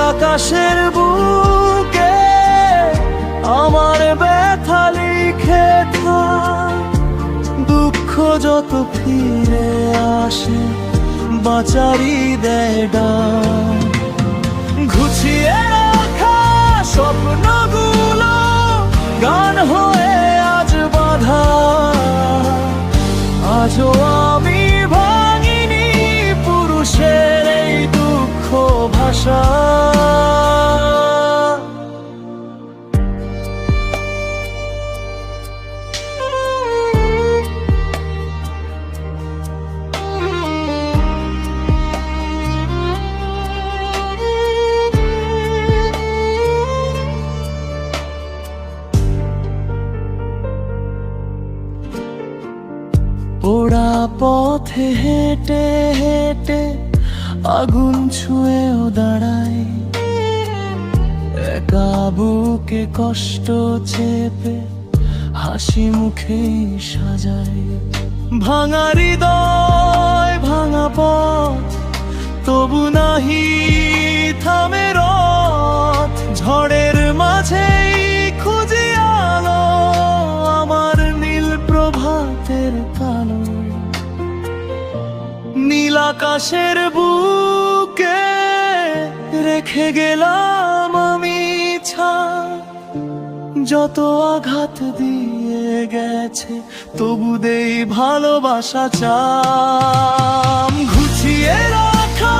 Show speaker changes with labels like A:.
A: আকাশের বুকে আমার ব্যথা লিখে থাক, দুঃখ যত ফিরে আসে বাঁচারি দেয় ডাক। ঘুচিয়ে রাখা স্বপ্নগুলো গান হয়ে আজ বাঁধা, আজও আমি ভাঙিনি পুরুষের এই দুঃখ ভাষা। পোড়া পথে হেঁটে হেঁটে আগুন ছুঁয়েও দাঁড়াই, একা বুকে কষ্ট চেপে হাসি মুখে সাজাই। ভাঙা হৃদয় ভাঙা পথ তবু নাহি থামে রথ, ঝড়ের মাঝেই খুঁজি আলো আমার নীল প্রভাতের কালো। নীল আকাশের বুকে রেখে গেলাম আমি ছাপ, যত আঘাত দিয়ে গেছে তবু দেই ভালোবাসা চাম। ঘুচিয়ে রাখা